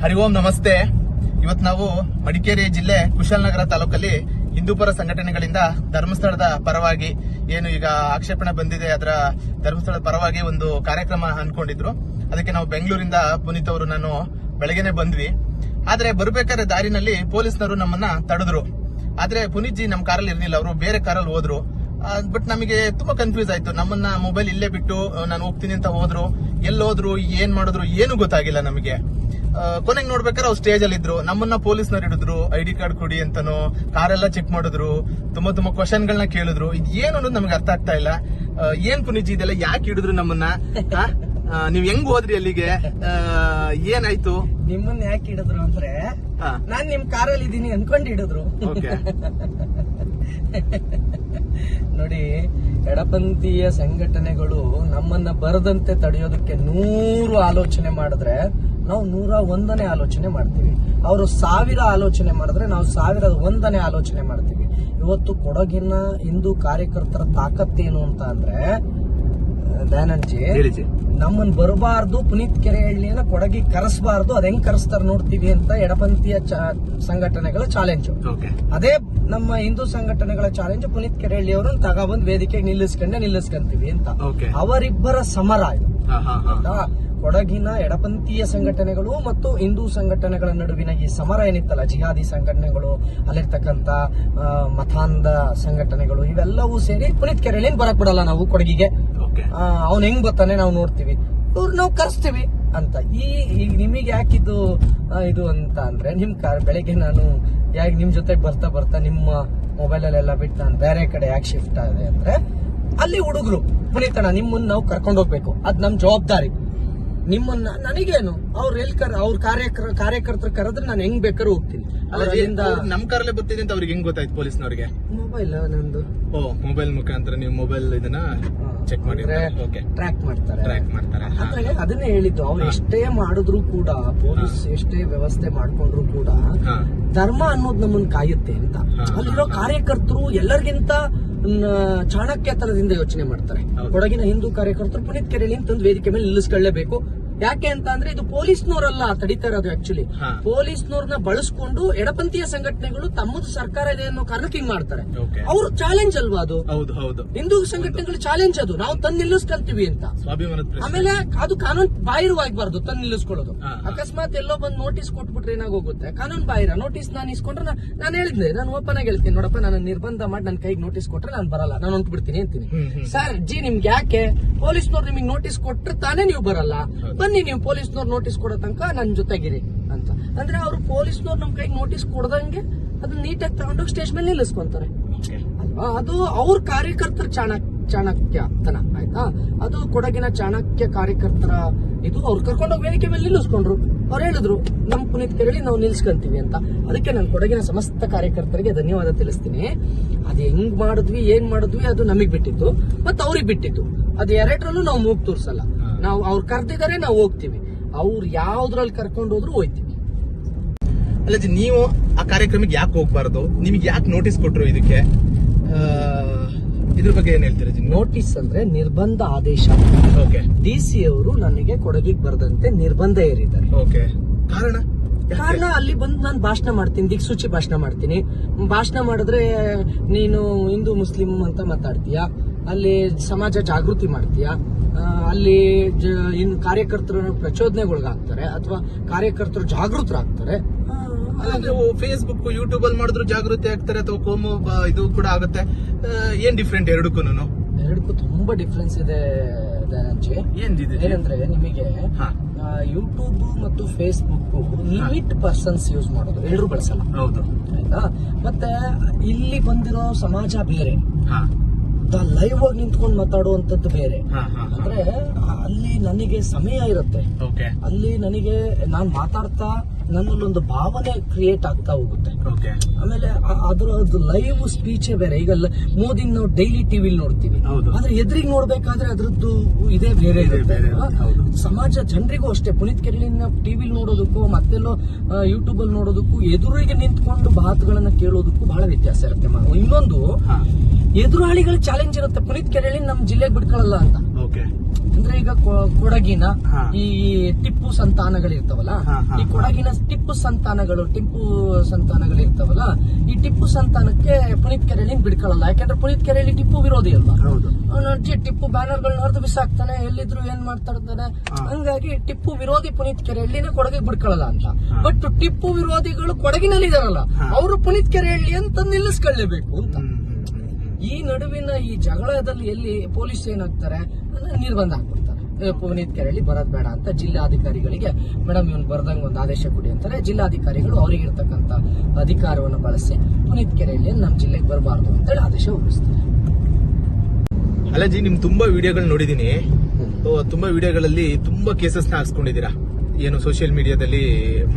ಹರಿ ಓಂ ನಮಸ್ತೆ. ಇವತ್ತು ನಾವು ಮಡಿಕೇರಿ ಜಿಲ್ಲೆ ಕುಶಾಲನಗರ ತಾಲೂಕಲ್ಲಿ ಹಿಂದೂಪರ ಸಂಘಟನೆಗಳಿಂದ ಧರ್ಮಸ್ಥಳದ ಪರವಾಗಿ ಏನು ಈಗ ಆಕ್ಷೇಪಣೆ ಬಂದಿದೆ, ಅದರ ಧರ್ಮಸ್ಥಳದ ಪರವಾಗಿ ಒಂದು ಕಾರ್ಯಕ್ರಮ ಅನ್ಕೊಂಡಿದ್ರು. ಅದಕ್ಕೆ ನಾವು ಬೆಂಗಳೂರಿಂದ ಪುನೀತ್ ಅವರು ನಾನು ಬೆಳಗ್ಗೆನೆ ಬಂದ್ವಿ. ಆದ್ರೆ ಬರ್ಬೇಕಾದ್ರೆ ದಾರಿನಲ್ಲಿ ಪೊಲೀಸ್ನವರು ನಮ್ಮನ್ನ ತಡೆದ್ರು. ಆದ್ರೆ ಪುನೀತ್ ಜಿ ನಮ್ಮ ಕಾರಲ್ಲಿ ಇರ್ಲಿಲ್ಲ, ಅವರು ಬೇರೆ ಕಾರಲ್ಲಿ ಹೋದ್ರು. ಬಟ್ ನಮಗೆ ತುಂಬಾ ಕನ್ಫ್ಯೂಸ್ ಆಯ್ತು. ನಮ್ಮನ್ನ ಮೊಬೈಲ್ ಇಲ್ಲೇ ಬಿಟ್ಟು ನಾನು ಹೋಗ್ತೀನಿ ಅಂತ ಹೋದ್ರು. ಎಲ್ಲೋದ್ರು, ಏನ್ ಮಾಡಿದ್ರು ಏನು ಗೊತ್ತಾಗಿಲ್ಲ ನಮಗೆ. ಕೊನೆಗೆ ನೋಡ್ಬೇಕಾದ್ರೆ ಅವ್ರು ಸ್ಟೇಜ್ ಅಲ್ಲಿ ಇದ್ರು. ನಮ್ಮನ್ನ ಪೊಲೀಸ್ನವ್ರು ಹಿಡಿದ್ರು, ಐಡಿ ಕಾರ್ಡ್ ಕೊಡಿ ಅಂತಾನು, ಕಾರೆಲ್ಲ ಚೆಕ್ ಮಾಡಿದ್ರು, ತುಂಬಾ ಕ್ವಶನ್ ಗಳನ್ನ ಕೇಳಿದ್ರು. ಇದು ಏನು ಅನ್ನೋದು ನಮ್ಗೆ ಅರ್ಥ ಆಗ್ತಾ ಇಲ್ಲ. ಏನ್ ಪುನೀತ್ ಜಿ ಇದೆಲ್ಲ ಯಾಕೆ ಹಿಡಿದ್ರು ನಮ್ಮನ್ನ? ನೀವ್ ಹೆಂಗ್ ಹೋದ್ರಿ ಅಲ್ಲಿಗೆ? ಏನಾಯ್ತು? ನಿಮ್ಮನ್ನ ಯಾಕೆ ಹಿಡಿದ್ರು ಅಂದ್ರೆ ನಾನ್ ನಿಮ್ ಕಾರಲ್ಲಿ ಇದೀನಿ ಅನ್ಕೊಂಡು ಹಿಡಿದ್ರು. ನೋಡಿ, ಎಡಪಂಥೀಯ ಸಂಘಟನೆಗಳು ನಮ್ಮನ್ನ ಬರದಂತೆ ತಡೆಯೋದಕ್ಕೆ 100 ಆಲೋಚನೆ ಮಾಡಿದ್ರೆ ನಾವು 101ನೇ ಆಲೋಚನೆ ಮಾಡ್ತೀವಿ. ಅವರು 1000 ಆಲೋಚನೆ ಮಾಡಿದ್ರೆ ನಾವು 1001ನೇ ಆಲೋಚನೆ ಮಾಡ್ತೀವಿ. ಇವತ್ತು ಕೊಡಗಿನ ಹಿಂದೂ ಕಾರ್ಯಕರ್ತರ ತಾಕತ್ತೇನು ಅಂತ ಅಂದ್ರೆ, ದಯಾನಂದ್ಜಿ, ನಮ್ಮನ್ ಬರಬಾರ್ದು, ಪುನೀತ್ ಕೆರೆಹಳ್ಳಿಯನ್ನ ಕೊಡಗಿಗೆ ಕರೆಸಬಾರ್ದು, ಅದ್ ಹೆಂಗ್ ಕರೆಸ್ತಾರ ನೋಡ್ತೀವಿ ಅಂತ ಎಡಪಂಥೀಯ ಸಂಘಟನೆಗಳ ಚಾಲೆಂಜ್. ಅದೇ ನಮ್ಮ ಹಿಂದೂ ಸಂಘಟನೆಗಳ ಚಾಲೆಂಜ್, ಪುನೀತ್ ಕೆರೆಹಳ್ಳಿ ಅವರನ್ನು ತಗೊಬಂದ್ ವೇದಿಕೆಗೆ ನಿಲ್ಲಿಸ್ಕೊಂತೀವಿ ಅಂತ. ಅವರಿಬ್ಬರ ಸಮರ ಇದು. ಕೊಡಗಿನ ಎಡಪಂಥೀಯ ಸಂಘಟನೆಗಳು ಮತ್ತು ಹಿಂದೂ ಸಂಘಟನೆಗಳ ನಡುವಿನ ಈ ಸಮರ ಏನಿತ್ತಲ್ಲ, ಜಿಹಾದಿ ಸಂಘಟನೆಗಳು, ಅಲ್ಲಿರ್ತಕ್ಕಂತ ಮತಾಂಧ ಸಂಘಟನೆಗಳು, ಇವೆಲ್ಲವೂ ಸೇರಿ ಪುನೀತ್ ಕೆರೆಹಳ್ಳಿನ ಬರಕ್ ಬಿಡಲ್ಲ ನಾವು ಕೊಡಗಿಗೆ. ಅವ್ನ್ ಹೆಂಗ್ ಬರ್ತಾನೆ ನಾವು ನೋಡ್ತೀವಿ, ಇವ್ರು ನಾವು ಕರೆಸ್ತೀವಿ ಅಂತ. ಈಗ ನಿಮಗೆ ಯಾಕಿದು ಇದು ಅಂತ ಅಂದ್ರೆ, ನಿಮ್ ಬೆಳಿಗ್ಗೆ ನಾನು ಯಾಕೆ ನಿಮ್ ಜೊತೆ ಬರ್ತಾ ನಿಮ್ಮ ಮೊಬೈಲ್ ಅಲ್ಲೆಲ್ಲ ಬಿಟ್ಟು ನಾನು ಬೇರೆ ಕಡೆ ಯಾಕೆ ಶಿಫ್ಟ್ ಆಗಿದೆ ಅಂದ್ರೆ, ಅಲ್ಲಿ ಹುಡುಗರು ಪುನೀತಣ್ಣ ನಿಮ್ಮನ್ನ ನಾವು ಕರ್ಕೊಂಡು ಹೋಗ್ಬೇಕು, ಅದ್ ನಮ್ ಜವಾಬ್ದಾರಿ. ನಿಮ್ಮನ್ನ ನನಗೇನು, ಅವ್ರ ಕಾರ್ಯಕರ್ತರು ಕರೆದ್ರೆ ನಾನು ಹೆಂಗ್ ಬೇಕಾದ್ರೂ ಹೋಗ್ತೀನಿ. ನಮ್ ಕಾರಲ್ಲೇ ಬರ್ತಿದೆ ಅಂತ ಅವ್ರಿಗೆ ಹೆಂಗ್ ಗೊತ್ತಾಯ್ತು ಪೊಲೀಸ್ನವ್ರಿಗೆ? ಮೊಬೈಲ್ ನಂದು. ಮೊಬೈಲ್ ಮುಖಾಂತರ ನೀವು ಮೊಬೈಲ್ ಇದನ್ನ ಚೆಕ್ ಮಾಡಿದ್ರೆ ಟ್ರ್ಯಾಕ್ ಮಾಡ್ತಾರೆ. ಅದನ್ನೇ ಹೇಳಿದ್ದು, ಅವ್ರು ಎಷ್ಟೇ ಮಾಡಿದ್ರು ಕೂಡ, ಪೊಲೀಸ್ ಎಷ್ಟೇ ವ್ಯವಸ್ಥೆ ಮಾಡ್ಕೊಂಡ್ರು ಕೂಡ ಧರ್ಮ ಅನ್ನೋದು ನಮ್ಮನ್ನ ಕಾಯುತ್ತೆ ಅಂತ. ಅಲ್ಲಿರೋ ಕಾರ್ಯಕರ್ತರು ಎಲ್ಲರಿಗಿಂತ ಚಾಣಕ್ಯತನದಿಂದ ಯೋಚನೆ ಮಾಡ್ತಾರೆ. ಕೊಡಗಿನ ಹಿಂದೂ ಕಾರ್ಯಕರ್ತರು ಪುನೀತ್ ಕೆರೆಹಳ್ಳಿ ತಂದು ವೇದಿಕೆ ಮೇಲೆ ನಿಲ್ಲಿಸ್ಕೊಳ್ಳೇಬೇಕು. ಯಾಕೆ ಅಂತ ಅಂದ್ರೆ, ಇದು ಪೊಲೀಸ್ನವರಲ್ಲ ತಡೀತಾ ಇರೋದು. ಆಕ್ಚುಲಿ ಪೊಲೀಸ್ನವ್ರನ್ನ ಬಳಸ್ಕೊಂಡು ಎಡಪಂಥೀಯ ಸಂಘಟನೆಗಳು ತಮ್ಮದು ಸರ್ಕಾರ ಇದೆ ಅನ್ನೋ ಕಾರಣಕ್ಕೆ ಹಿಂಗ್ ಮಾಡ್ತಾರೆ. ಅವ್ರು ಚಾಲೆಂಜ್ ಅಲ್ವಾ ಅದು? ಹಿಂದೂ ಸಂಘಟನೆಗಳು ಚಾಲೆಂಜ್ ಅದು, ನಾವು ತಂದು ನಿಲ್ಲಿಸ್ಕೊಳ್ತೀವಿ ಅಂತ. ಆಮೇಲೆ ಅದು ಕಾನೂನು ಬಾಹಿರವಾಗಬಾರ್ದು ತಂದು ನಿಲ್ಲಿಸ್ಕೊಳ್ಳೋದು. ಅಕಸ್ಮಾತ್ ಎಲ್ಲೋ ಬಂದು ನೋಟಿಸ್ ಕೊಟ್ಬಿಟ್ರೆ ಏನಾಗೋಗುತ್ತೆ, ಕಾನೂನು ಬಾಹಿರ ನೋಟಿಸ್ ನಾನು ಇಸ್ಕೊಂಡ್ರೆ, ನಾನು ಹೇಳಿದ್ದೆ, ನಾನು ಓಪನ್ ಆಗಿ ಹೇಳ್ತೀನಿ, ನೋಡಪ್ಪ ನಾನು ನಿರ್ಬಂಧ ಮಾಡಿ ನನ್ನ ಕೈಗೆ ನೋಟಿಸ್ ಕೊಟ್ರೆ ನಾನು ಬರಲ್ಲ, ನಾನು ಹೊಂಟ್ಬಿಡ್ತೀನಿ ಅಂತೀನಿ. ಸರ್ ಜಿ, ನಿಮ್ಗೆ ಯಾಕೆ? ಪೊಲೀಸ್ನವ್ರು ನಿಮಗೆ ನೋಟಿಸ್ ಕೊಟ್ರೆ ತಾನೇ ನೀವು ಬರಲ್ಲ, ಬನ್ನಿ ನೀವು ಪೊಲೀಸ್ನವ್ರು ನೋಟಿಸ್ ಕೊಡೋ ತನಕ ನನ್ನ ಜೊತೆಗಿರಿ ಅಂತ. ಅಂದ್ರೆ ಅವರು ಪೊಲೀಸ್ನವ್ರು ನಮ್ ಕೈಗೆ ನೋಟಿಸ್ ಕೊಡದಂಗೆ ಅದನ್ನ ನೀಟಾಗಿ ತಗೊಂಡೋಗಿ ಸ್ಟೇಜ್ ಮೇಲೆ ನಿಲ್ಲಿಸ್ಕೊಂತಾರೆ ಅಲ್ವಾ? ಅದು ಅವ್ರ ಕಾರ್ಯಕರ್ತರ ಚಾಣಕ್ಯತನ ಆಯ್ತಾ? ಅದು ಕೊಡಗಿನ ಚಾಣಕ್ಯ ಕಾರ್ಯಕರ್ತರ ಇದು. ಅವ್ರು ಕರ್ಕೊಂಡೋಗಿ ವೇದಿಕೆ ಮೇಲೆ ನಿಲ್ಲಿಸ್ಕೊಂಡ್ರು. ಅವ್ರು ಹೇಳಿದ್ರು, ನಮ್ ಪುನೀತ್ ಕೆರೆಹಳ್ಳಿ ನಾವು ನಿಲ್ಸ್ಕೊಂತೀವಿ ಅಂತ. ಅದಕ್ಕೆ ನಾನು ಕೊಡಗಿನ ಸಮಸ್ತ ಕಾರ್ಯಕರ್ತರಿಗೆ ಧನ್ಯವಾದ ತಿಳಿಸ್ತೀನಿ. ಅದು ಹೆಂಗ್ ಮಾಡಿದ್ವಿ, ಏನ್ ಮಾಡಿದ್ವಿ, ಅದು ನಮಗ್ ಬಿಟ್ಟಿತ್ತು, ಮತ್ತೆ ಅವ್ರಿಗೆ ಬಿಟ್ಟಿತ್ತು. ಅದು ಎರಡರಲ್ಲೂ ನಾವು ಮೂಗ್ ತೋರ್ಸಲ್ಲ. ನಾವು ಅವ್ರು ಕರ್ದಿದ್ದಾರೆ, ನಾವು ಹೋಗ್ತೀವಿ. ಅವ್ರು ಯಾವ್ದ್ರಲ್ಲಿ ಕರ್ಕೊಂಡು ಹೋದ್ರು ಹೋಯ್ತೀವಿ. ಅಲ್ಲ ಜಿ, ನೀವು ಆ ಕಾರ್ಯಕ್ರಮಕ್ಕೆ ಯಾಕೆ ಹೋಗ್ಬಾರ್ದು? ನಿಮಗೆ ಯಾಕೆ ನೋಟಿಸ್ ಕೊಟ್ರು ಇದಕ್ಕೆ? ಇದ್ರ ಬಗ್ಗೆ ಏನ್ ಹೇಳ್ತೀರಾ ಜಿ? ನೋಟಿಸ್ ಅಂದ್ರೆ ನಿರ್ಬಂಧ ಆದೇಶ. DC ಅವರು ನನಗೆ ಕೊಡಗಿಗೆ ಬರದಂತೆ ನಿರ್ಬಂಧ ಏರಿದ್ದಾರೆ. ಕಾರಣ ಅಲ್ಲಿ ಬಂದು ನಾನು ಭಾಷಣ ಮಾಡ್ತೀನಿ, ದಿಕ್ಸೂಚಿ ಭಾಷಣ ಮಾಡ್ತೀನಿ. ಭಾಷಣ ಮಾಡಿದ್ರೆ ನೀನು ಹಿಂದೂ ಮುಸ್ಲಿಂ ಅಂತ ಮಾತಾಡ್ತೀಯ, ಅಲ್ಲಿ ಸಮಾಜ ಜಾಗೃತಿ ಮಾಡ್ತೀಯ, ಅಲ್ಲಿ ಕಾರ್ಯಕರ್ತರು ಪ್ರಚೋದನೆಗೊಳಗಾಗ್ತಾರೆ ಅಥವಾ ಕಾರ್ಯಕರ್ತರು ಜಾಗೃತರಾಗ್ತಾರೆ. ಫೇಸ್ಬುಕ್, ಯೂಟ್ಯೂಬ್ ಅಲ್ಲಿ ಮಾಡಿದ್ರು ಜಾಗೃತಿ ಆಗ್ತಾರೆ, ಅಥವಾ ಕೋಮು ಇದು ಕೂಡ ಆಗುತ್ತೆ. ಏನ್ ಡಿಫ್ರೆಂಟ್ ಎರಡಕ್ಕೂ ತುಂಬಾ ಡಿಫ್ರೆನ್ಸ್ ಇದೆ ಏನಂದ್ರೆ, ನಿಮಗೆ ಯೂಟ್ಯೂಬ್ ಮತ್ತು ಫೇಸ್ಬುಕ್ ಲಿಮಿಟ್ ಪರ್ಸನ್ಸ್ ಯೂಸ್ ಮಾಡೋದು, ಎಲ್ಲರೂ ಬಳಸಲ್ಲ ಆಯ್ತಾ? ಮತ್ತೆ ಇಲ್ಲಿ ಬಂದಿರೋ ಸಮಾಜ ಬೇರೆ, ಲೈವ್ ಆಗಿ ನಿಂತ್ಕೊಂಡು ಮಾತಾಡುವಂತದ್ದು ಬೇರೆ. ಅಂದ್ರೆ ಅಲ್ಲಿ ನನಗೆ ಸಮಯ ಇರುತ್ತೆ, ಅಲ್ಲಿ ನನಗೆ ನಾನು ಮಾತಾಡ್ತಾ ನನ್ನಲ್ಲೊಂದು ಭಾವನೆ ಕ್ರಿಯೇಟ್ ಆಗ್ತಾ ಹೋಗುತ್ತೆ. ಆಮೇಲೆ ಅದ್ರದ್ದು ಲೈವ್ ಸ್ಪೀಚೇ ಬೇರೆ. ಈಗ ಮೋದಿ ನಾವು ಡೈಲಿ ಟಿವಿಲಿ ನೋಡ್ತೀವಿ, ಆದ್ರೆ ಎದುರಿಗೆ ನೋಡ್ಬೇಕಾದ್ರೆ ಅದ್ರದ್ದು ಇದೇ ಬೇರೆ ಇರುತ್ತೆ. ಸಮಾಜ ಜನರಿಗೂ ಅಷ್ಟೇ, ಪುನೀತ್ ಕೆರೆಹಳ್ಳಿನ ಟಿವಿಲಿ ನೋಡೋದಕ್ಕೂ ಮತ್ತೆಲ್ಲೋ ಯೂಟ್ಯೂಬ್ ಅಲ್ಲಿ ನೋಡೋದಕ್ಕೂ ಎದುರಿಗೆ ನಿಂತ್ಕೊಂಡು ಮಾತುಗಳನ್ನ ಕೇಳೋದಕ್ಕೂ ಬಹಳ ವ್ಯತ್ಯಾಸ ಇರುತ್ತೆ. ಇನ್ನೊಂದು, ಎದುರಾಳಿಗಳ ಚಾಲೆಂಜ್ ಇರುತ್ತೆ. ಪುನೀತ್ ಕೆರೆಹಳ್ಳಿ ನಮ್ ಜಿಲ್ಲೆಗೆ ಬಿಟ್ಕೊಳ್ಳಲ್ಲ ಅಂತ. ಅಂದ್ರೆ ಈಗ ಕೊಡಗಿನ ಹಾ. ಈ ಟಿಪ್ಪು ಸಂತಾನಗಳಿರ್ತಾವಲ್ಲ, ಹಾ, ಹಾ, ಈ ಕೊಡಗಿನ ಟಿಪ್ಪು ಸಂತಾನಗಳಿರ್ತಾವಲ್ಲ, ಈ ಟಿಪ್ಪು ಸಂತಾನಕ್ಕೆ ಪುನೀತ್ ಕೆರೆಯಲ್ಲಿ ಬಿಡ್ಕೊಳ್ಳಲ್ಲ. ಯಾಕಂದ್ರೆ ಪುನೀತ್ ಕೆರೆಯಲ್ಲಿ ಟಿಪ್ಪು ವಿರೋಧಿ ಅಲ್ಲ. ಹೌದು. ಟಿಪ್ಪು ಬ್ಯಾನರ್ಗಳನ್ನ ಹೊರದು ಬಿಸಾಕ್ತಾನೆ, ಎಲ್ಲಿದ್ರು ಏನ್ ಮಾಡ್ತಾ ಇರ್ತಾನೆ. ಹಂಗಾಗಿ ಟಿಪ್ಪು ವಿರೋಧಿ ಪುನೀತ್ ಕೆರೆಹಳ್ಳಿನ ಕೊಡಗಿಗೆ ಬಿಡ್ಕೊಳ್ಳಲ್ಲ ಅಂತ. ಬಟ್ ಟಿಪ್ಪು ವಿರೋಧಿಗಳು ಕೊಡಗಿನಲ್ಲಿ ಇದಾರಲ್ಲ, ಅವರು ಪುನೀತ್ ಕೆರೆಹಳ್ಳಿ ಅಂತ ನಿಲ್ಲಿಸ್ಕೊಳ್ಳೇಬೇಕು ಅಂತ. ಈ ನಡುವಿನ ಈ ಜಗಳದಲ್ಲಿ ಎಲ್ಲಿ ಪೊಲೀಸ್ ಏನಾಗ್ತಾರೆ, ನಿರ್ಬಂಧ ಹಾಕ್ಬಿಡ್ತಾರೆ. ಪುನೀತ್ ಕೆರೆಹಳ್ಳಿ ಬರೋದ್ ಬೇಡ ಅಂತ ಜಿಲ್ಲಾಧಿಕಾರಿಗಳಿಗೆ, ಮೇಡಮ್ ಇವನ್ ಬರ್ದಂಗ್ ಒಂದು ಆದೇಶ ಕೊಡಿ ಅಂತಾರೆ. ಜಿಲ್ಲಾಧಿಕಾರಿಗಳು ಅವರಿಗಿರ್ತಕ್ಕಂತ ಅಧಿಕಾರವನ್ನು ಬಳಸಿ ಪುನೀತ್ ಕೆರೆಹಳ್ಳಿ ನಮ್ಮ ಜಿಲ್ಲೆಗೆ ಬರಬಾರ್ದು ಅಂತೇಳಿ ಆದೇಶ ಹೊರಡಿಸ್ತಾರೆ. ಅಲ್ಲಜಿ, ನಿಮ್ ತುಂಬಾ ವಿಡಿಯೋಗಳು ನೋಡಿದೀನಿ. ತುಂಬಾ ವಿಡಿಯೋಗಳಲ್ಲಿ ತುಂಬಾ ಕೇಸಸ್ ನ ಹಾಕ್ಸ್ಕೊಂಡಿದ್ದೀರಾ. ಏನು ಸೋಷಿಯಲ್ ಮೀಡಿಯಾದಲ್ಲಿ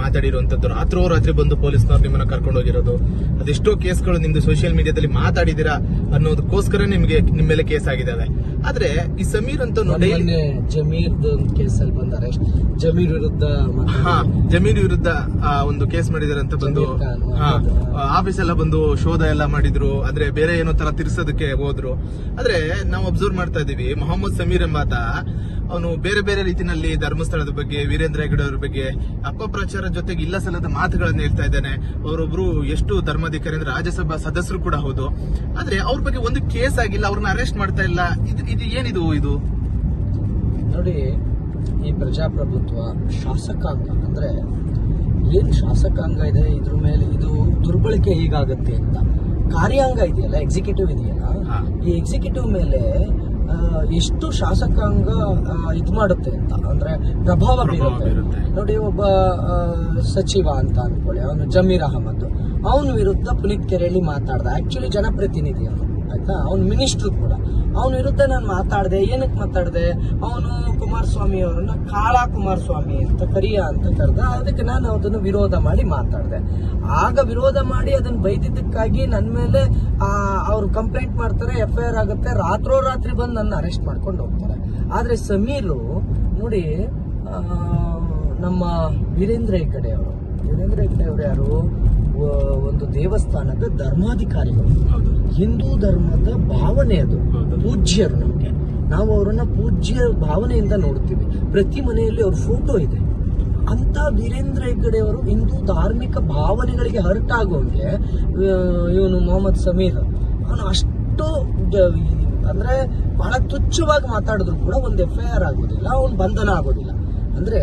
ಮಾತಾಡಿರುವಂತದ್ದು, ರಾತ್ರಿ ಬಂದು ಪೊಲೀಸ್ನವ್ರು ನಿಮ್ಮನ್ನ ಕರ್ಕೊಂಡು ಹೋಗಿರೋದು, ಅದೆಷ್ಟೋ ಕೇಸ್ಗಳು ನಿಮ್ದು ಸೋಷಿಯಲ್ ಮೀಡಿಯಾದಲ್ಲಿ ಮಾತಾಡಿದಿರಾ ಅನ್ನೋದಕ್ಕೋಸ್ಕರ ನಿಮ್ಮ ಮೇಲೆ ಕೇಸ್ ಆಗಿದಾವೆ. ಆದ್ರೆ ಈ ಸಮೀರ್ ಅಂತ ಜಮೀರ್ ಕೇಸಲ್ಲಿ ಬಂದಾರೆ. ಜಮೀರ್ ವಿರುದ್ಧ ಜಮೀರ್ ವಿರುದ್ಧ ಒಂದು ಕೇಸ್ ಮಾಡಿದಾರೆ ಅಂತ ಬಂದು ಆಫೀಸ್ ಎಲ್ಲ ಬಂದು ಶೋಧ ಎಲ್ಲ ಮಾಡಿದ್ರು. ಆದ್ರೆ ಬೇರೆ ಏನೋ ತರ ತಿರ್ಸೋದಕ್ಕೆ ಹೋದ್ರು. ಆದ್ರೆ ನಾವು ಅಬ್ಸರ್ವ್ ಮಾಡ್ತಾ ಇದೀವಿ, ಮೊಹಮ್ಮದ್ ಸಮೀರ್ ಎಂಬಾತ ಅವನು ಬೇರೆ ಬೇರೆ ರೀತಿನಲ್ಲಿ ಧರ್ಮಸ್ಥಳದ ಬಗ್ಗೆ, ವೀರೇಂದ್ರ ಹೆಗ್ಗಡೆ ಅವ್ರ ಬಗ್ಗೆ ಅಪಪ್ರಚಾರ ಜೊತೆಗೆ ಇಲ್ಲ ಸಲ್ಲದ ಮಾತುಗಳನ್ನ ಹೇಳ್ತಾ ಇದ್ದಾನೆ. ಅವರೊಬ್ರು ಎಷ್ಟು ಧರ್ಮಾಧಿಕಾರಿ ಅಂದ್ರೆ ರಾಜ್ಯಸಭಾ ಸದಸ್ಯರು ಕೂಡ ಹೌದು. ಆದ್ರೆ ಅವ್ರ ಬಗ್ಗೆ ಒಂದು ಕೇಸ್ ಆಗಿಲ್ಲ, ಅವ್ರನ್ನ ಅರೆಸ್ಟ್ ಮಾಡ್ತಾ ಇಲ್ಲ. ಇದು ಏನಿದು? ಇದು ನೋಡಿ, ಈ ಪ್ರಜಾಪ್ರಭುತ್ವ ಶಾಸಕಾಂಗ ಅಂದ್ರೆ ಏನ್ ಶಾಸಕಾಂಗ ಇದೆ, ಇದ್ರ ಮೇಲೆ ಇದು ದುರ್ಬಳಕೆ ಹೇಗಾಗತ್ತೆ ಅಂತ. ಕಾರ್ಯಾಂಗ ಇದೆಯಲ್ಲ, ಎಕ್ಸಿಕ್ಯೂಟಿವ್ ಇದೆಯಲ್ಲ, ಈ ಎಕ್ಸಿಕ್ಯೂಟಿವ್ ಮೇಲೆ ಎಷ್ಟು ಶಾಸಕಾಂಗ ಇದು ಮಾಡುತ್ತೆ ಅಂತ ಅಂದ್ರೆ ಪ್ರಭಾವ ಬೀರುತ್ತೆ. ನೋಡಿ, ಒಬ್ಬ ಸಚಿವ ಅಂತ ಅನ್ಕೊಳ್ಳಿ, ಅವನು ಜಮೀರ್ ಅಹಮದ್, ಅವನ ವಿರುದ್ಧ ಪುನೀತ್ ಕೆರೆಹಳ್ಳಿ ಮಾತಾಡ್ದ. ಆಕ್ಚುಲಿ ಜನಪ್ರತಿನಿಧಿ ಅವನು, ಆಯ್ತಾ, ಅವನು ಮಿನಿಸ್ಟರ್ ಕೂಡ. ಅವನ ವಿರುದ್ಧ ನಾನು ಮಾತಾಡ್ದೆ. ಏನಕ್ಕೆ ಮಾತಾಡ್ದೆ? ಅವನು ಕುಮಾರಸ್ವಾಮಿ ಅವರನ್ನ ಕಾಳ ಕುಮಾರಸ್ವಾಮಿ ಅಂತ ಕರಿಯ ಅಂತ ಕರೆದ. ಅದಕ್ಕೆ ನಾನು ಅದನ್ನು ವಿರೋಧ ಮಾಡಿ ಮಾತಾಡ್ದೆ. ಆಗ ವಿರೋಧ ಮಾಡಿ ಅದನ್ನ ಬೈದಿದ್ದಕ್ಕಾಗಿ ನನ್ನ ಮೇಲೆ ಅವ್ರು ಕಂಪ್ಲೇಂಟ್ ಮಾಡ್ತಾರೆ, FIR ಆಗುತ್ತೆ. ರಾತ್ರೋರಾತ್ರಿ ಬಂದು ನನ್ನ ಅರೆಸ್ಟ್ ಮಾಡ್ಕೊಂಡು ಹೋಗ್ತಾರೆ. ಆದ್ರೆ ಸಮೀರು ನೋಡಿ, ನಮ್ಮ ವೀರೇಂದ್ರ ಹೆಗ್ಗಡೆ ಅವರು ಯಾರು? ಒಂದು ದೇವಸ್ಥಾನದ ಧರ್ಮಾಧಿಕಾರಿಗಳು, ಹಿಂದೂ ಧರ್ಮದ ಭಾವನೆ, ಅದು ಪೂಜ್ಯರು. ನಮ್ಗೆ ನಾವು ಅವರನ್ನ ಪೂಜ್ಯ ಭಾವನೆಯಿಂದ ನೋಡ್ತೀವಿ. ಪ್ರತಿ ಮನೆಯಲ್ಲಿ ಅವ್ರ ಫೋಟೋ ಇದೆ. ಅಂತ ವೀರೇಂದ್ರ ಹೆಗ್ಗಡೆ ಅವರು ಹಿಂದೂ ಧಾರ್ಮಿಕ ಭಾವನೆಗಳಿಗೆ ಹರ್ಟ್ ಆಗೋಂಗೆ ಇವನು ಮೊಹಮ್ಮದ್ ಸಮೀರ್ ಅವನು ಅಷ್ಟು ಅಂದ್ರೆ ಬಹಳ ತುಚ್ಛವಾಗಿ ಮಾತಾಡಿದ್ರು ಕೂಡ ಒಂದು FIR ಆಗೋದಿಲ್ಲ, ಅವನು ಬಂಧನ ಆಗೋದಿಲ್ಲ. ಅಂದ್ರೆ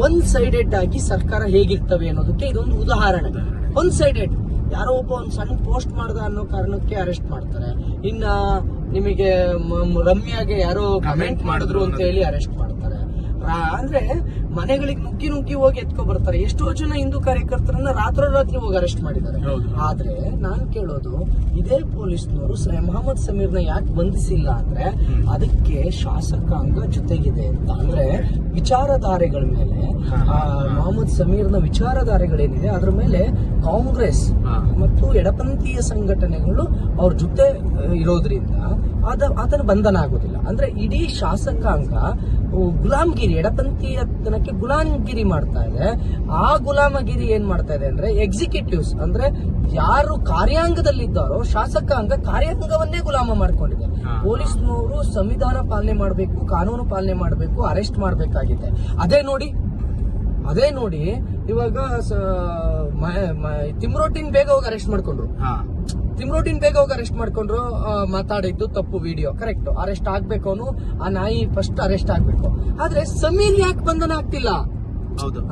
ಒನ್ ಸೈಡೆಡ್ ಆಗಿ ಸರ್ಕಾರ ಹೇಗಿರ್ತವೆ ಅನ್ನೋದಕ್ಕೆ ಇದೊಂದು ಉದಾಹರಣೆ. ಒನ್ ಸೈಡೆಡ್, ಯಾರೋ ಒಬ್ಬ ಒಂದು ಸಣ್ಣ ಪೋಸ್ಟ್ ಮಾಡ್ದ ಅನ್ನೋ ಕಾರಣಕ್ಕೆ ಅರೆಸ್ಟ್ ಮಾಡ್ತಾರೆ. ಇನ್ನ ನಿಮಗೆ ರಮ್ಯಾಗೆ ಯಾರೋ ಕಮೆಂಟ್ ಮಾಡಿದ್ರು ಅಂತ ಹೇಳಿ ಅರೆಸ್ಟ್ ಮಾಡ್ತಾರೆ. ಅಂದ್ರೆ ಮನೆಗಳಿಗೆ ನುಗ್ಗಿ ಹೋಗಿ ಎತ್ಕೊ ಬರ್ತಾರೆ. ಎಷ್ಟೋ ಜನ ಹಿಂದೂ ಕಾರ್ಯಕರ್ತರನ್ನ ರಾತ್ರೋರಾತ್ರಿ ಹೋಗಿ ಅರೆಸ್ಟ್ ಮಾಡಿದ್ದಾರೆ. ಆದ್ರೆ ನಾನ್ ಕೇಳೋದು, ಇದೇ ಪೊಲೀಸ್ನವರು ಮೊಹಮ್ಮದ್ ಸಮೀರ್ನ ಯಾಕೆ ಬಂಧಿಸಿಲ್ಲ ಅಂದ್ರೆ ಅದಕ್ಕೆ ಶಾಸಕಾಂಗ ಜೊತೆಗಿದೆ ಅಂತ. ಅಂದ್ರೆ ವಿಚಾರಧಾರೆಗಳ ಮೇಲೆ, ಮೊಹಮ್ಮದ್ ಸಮೀರ್ನ ವಿಚಾರಧಾರೆಗಳೇನಿದೆ ಅದ್ರ ಮೇಲೆ ಕಾಂಗ್ರೆಸ್ ಮತ್ತು ಎಡಪಂಥೀಯ ಸಂಘಟನೆಗಳು ಅವ್ರ ಜೊತೆ ಇರೋದ್ರಿಂದ ಅದನ್ನ ಬಂಧನ ಆಗೋದಿಲ್ಲ. ಅಂದ್ರೆ ಇಡೀ ಶಾಸಕಾಂಗ ಗುಲಾಮಗಿರಿ, ಎಡಪಂಥೀಯತನಕ್ಕೆ ಗುಲಾಮಗಿರಿ ಮಾಡ್ತಾ ಇದೆ. ಆ ಗುಲಾಮಗಿರಿ ಏನ್ ಮಾಡ್ತಾ ಇದೆ ಅಂದ್ರೆ ಎಕ್ಸಿಕ್ಯೂಟಿವ್ಸ್ ಅಂದ್ರೆ ಯಾರು ಕಾರ್ಯಾಂಗದಲ್ಲಿದ್ದಾರೋ ಶಾಸಕಾಂಗ ಕಾರ್ಯಾಂಗವನ್ನೇ ಗುಲಾಮ ಮಾಡ್ಕೊಂಡಿದೆ. ಪೊಲೀಸ್ನವರು ಸಂವಿಧಾನ ಪಾಲನೆ ಮಾಡಬೇಕು, ಕಾನೂನು ಪಾಲನೆ ಮಾಡಬೇಕು, ಅರೆಸ್ಟ್ ಮಾಡಬೇಕಾಗಿದೆ. ಅದೇ ನೋಡಿ ಇವಾಗ ತಿಮ್ರೋಟಿನ್ ಬೇಗ ಹೋಗಿ ಅರೆಸ್ಟ್ ಮಾಡ್ಕೊಂಡ್ರು. ಮಾತಾಡಿದ್ದು ತಪ್ಪು, ವಿಡಿಯೋ ಕರೆಕ್ಟ್, ಅರೆಸ್ಟ್ ಆಗ್ಬೇಕು. ಅವನು ಆ ನಾಯಿ ಫಸ್ಟ್ ಅರೆಸ್ಟ್ ಆಗ್ಬೇಕು. ಆದ್ರೆ ಸಮೀರ್ ಯಾಕೆ ಬಂಧನ ಆಗ್ತಿಲ್ಲ?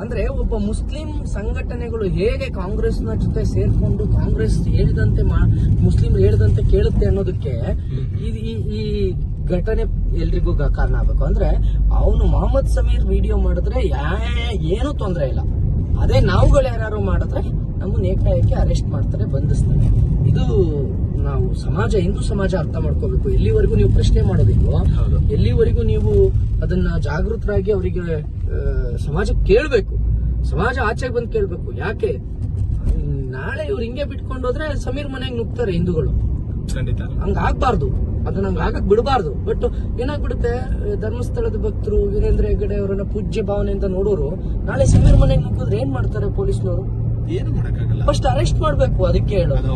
ಅಂದ್ರೆ ಒಬ್ಬ ಮುಸ್ಲಿಂ ಸಂಘಟನೆಗಳು ಹೇಗೆ ಕಾಂಗ್ರೆಸ್ನ ಜೊತೆ ಸೇರ್ಕೊಂಡು ಕಾಂಗ್ರೆಸ್ ಹೇಳಿದಂತೆ ಮುಸ್ಲಿಂ ಹೇಳಿದಂತೆ ಕೇಳುತ್ತೆ ಅನ್ನೋದಕ್ಕೆ ಈ ಘಟನೆ ಎಲ್ರಿಗೂ ಕಾರಣ ಆಗ್ಬೇಕು. ಅಂದ್ರೆ ಅವನು ಮೊಹಮ್ಮದ್ ಸಮೀರ್ ವಿಡಿಯೋ ಮಾಡಿದ್ರೆ ಏನು ತೊಂದರೆ ಇಲ್ಲ. ಅದೇ ನಾವುಗಳು ಯಾರು ಮಾಡಿದ್ರೆ ನಮ್ಮನ್ನ ಏಕಾಏಕಿ ಅರೆಸ್ಟ್ ಮಾಡ್ತಾರೆ, ಬಂಧಿಸ್ತಾರೆ. ಇದು ನಾವು ಹಿಂದೂ ಸಮಾಜ ಅರ್ಥ ಮಾಡ್ಕೋಬೇಕು. ಎಲ್ಲಿವರೆಗೂ ನೀವು ಪ್ರಶ್ನೆ ಮಾಡೋದಿಲ್ವೋ, ಎಲ್ಲಿವರೆಗೂ ನೀವು ಅದನ್ನ ಜಾಗೃತರಾಗಿ ಅವರಿಗೆ ಸಮಾಜ ಕೇಳಬೇಕು. ಸಮಾಜ ಆಚೆಗೆ ಬಂದು ಕೇಳಬೇಕು. ಯಾಕೆ ನಾಳೆ ಇವ್ರು ಹಿಂಗೆ ಬಿಟ್ಕೊಂಡೋದ್ರೆ ಸಮೀರ್ ಮನೆಗೆ ನುಗ್ತಾರೆ ಹಿಂದೂಗಳು. ಹಂಗಾಗ್ಬಾರ್ದು, ಅದನ್ನ ಹಂಗಾಗಕ್ ಬಿಡಬಾರ್ದು. ಬಟ್ ಏನಾಗ್ಬಿಡುತ್ತೆ, ಧರ್ಮಸ್ಥಳದ ಭಕ್ತರು ವೀರೇಂದ್ರ ಹೆಗ್ಗಡೆ ಅವರನ್ನ ಪೂಜ್ಯ ಭಾವನೆಯಿಂದ ನೋಡೋರು ನಾಳೆ ಸಮೀರ್ ಮನೆಗೆ ನುಗ್ಗಿದ್ರೆ ಏನ್ ಮಾಡ್ತಾರೆ ಪೊಲೀಸ್ನವರು? ಏನು ಮಾಡಕ್ಕಾಗಲ್ಲ, ಫಸ್ಟ್ ಅರೆಸ್ಟ್ ಮಾಡ್ಬೇಕು. ಅದಕ್ಕೆ ಹೇಳೋದು,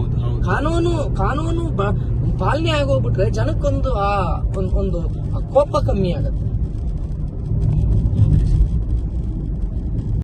ಕಾನೂನು ಪಾಲನೆ ಆಗೋಗ್ಬಿಟ್ರೆ ಜನಕ್ಕೊಂದು ಒಂದು ಕೋಪ ಕಮ್ಮಿ ಆಗತ್ತೆ.